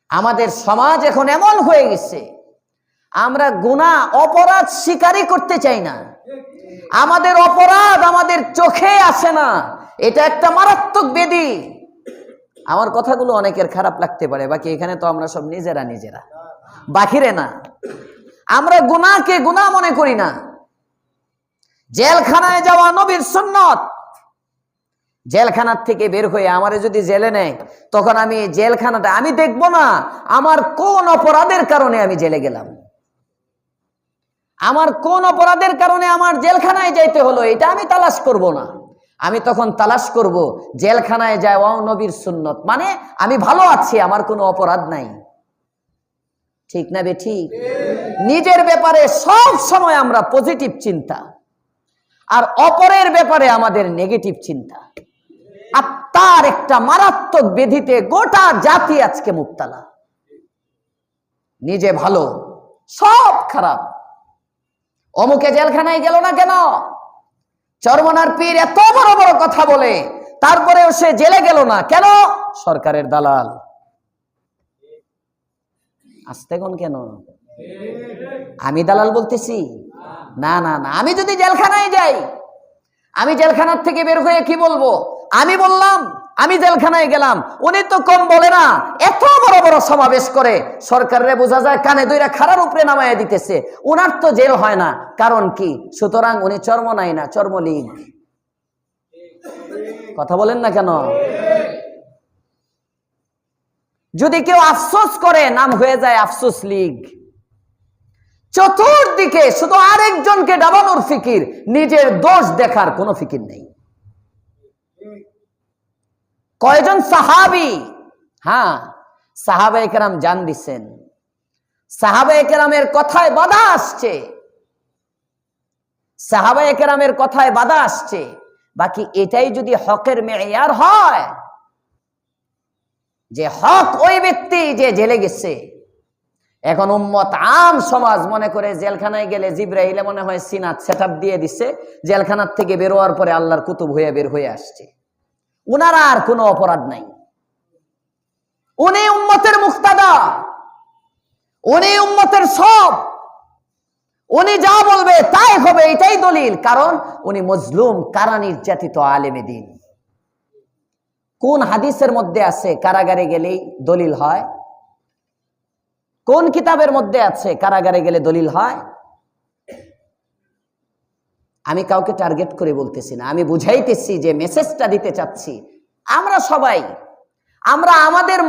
আমাদের সমাজ এখন এমন হয়ে গেছে, আমরা গুনাহ অপরাধ স্বীকারই করতে চাই না। আমাদের অপরাধ আমাদের চোখে আসে না। এটা একটা মারাত্মক ব্যাধি। আমার কথাগুলো অনেকের খারাপ লাগতে পারে, বাকি এখানে তো আমরা সব নিজেরা বাহিরে না। আমরা গুনাহকে গুনাহ মনে করি না। জেলখানায় যাওয়া নবীর সুন্নত। জেলখানার থেকে বের হয়ে আমারে যদি জেলে নেয়, তখন আমি জেলখানাটা আমি দেখব না আমার কোন অপরাধের কারণে আমি জেলে গেলাম, আমার কোন অপরাধের কারণে আমার জেলখানায় যাইতে হলো, এটা আমি তালাশ করব না। আমি তখন তালাশ করব জেলখানায় যাওয়াও নবীর সুন্নত, মানে আমি ভালো আছি, আমার কোনো অপরাধ নাই। ঠিক না বে ঠিক? নিজের ব্যাপারে সব সময় আমরা পজিটিভ চিন্তা, আর অপরের ব্যাপারে আমাদের নেগেটিভ চিন্তা। আত্মার একটা মারাত্মক ব্যাধিতে গোটা জাতি আজকে মুবতালা। নিজে ভালো, সব খারাপ। অমুকে জেলখানায় গেল না কেন? চরমনার পীর এত বড় বড় কথা বলে, তারপরেও সে জেলে গেল না কেন? সরকারের দালাল। আসতে কোন কেন? আমি দালাল বলতেছি না, না, না। আমি যদি জেলখানায় যাই, আমি জেলখানার থেকে বের হয়ে কি বলবো? আমি বললাম আমি জেলখানায় গেলাম। উনি তো কম বলে না, এত বড় বড় সমাবেশ করে, সরকারে বোঝা যায় কানে দইরা খাড়ার উপরে নামাইয়া দিতেছে। উনার তো জেল হয় না, কারণ কি? সুতরাং উনি চরমনাই না, চর্মলীগ। কথা বলেন না কেন? যদি কেউ আফসোস করে, নাম হয়ে যায় আফসোস লীগ। চতুর্দিকে শুধু আরেকজনকে ডাবানোর ফিকির, নিজের দোষ দেখার কোনো ফিকির নেই। কয়জন সাহাবী, হ্যাঁ, সাহাবায়ে কেরাম জান দিচ্ছেন, সাহাবায়ে কেরামের কথায় বাধা আসছে, সাহাবায়ে কেরামের কথায় বাধা আসছে। বাকি এটাই যদি হকের মেয়ার হয়, যে হক ওই ব্যক্তি যে জেলে গেছে, এখন উম্মত আম সমাজ মনে করে জেলখানায় গেলে জিব্রাইল মনে হয় সিনাত সেটআপ দিয়ে দিচ্ছে, জেলখানার থেকে বেরোয়ার পরে আল্লাহর কুতুব হয়ে বের হয়ে আসছে। উনার আর কোনো অপরাধ নাই। উনি উম্মতের মুক্তাদা, উনি উম্মতের সব, উনি যা বলবে তাই হবে, এটাই দলিল। কারণ উনি মজলুম, কারা নির্যাতিত আলেমে দ্বীন। কোন হাদিসের মধ্যে আছে কারাগারে গেলেই দলিল হয়? কোন কিতাবের মধ্যে আছে কারাগারে গেলে দলিল হয়? আমি কাউকে টার্গেট করে বলতেছি না, আমি বুঝাইতেছি যে মেসেজটা দিতে চাচ্ছি। আমরা সবাই, আমরা আমাদের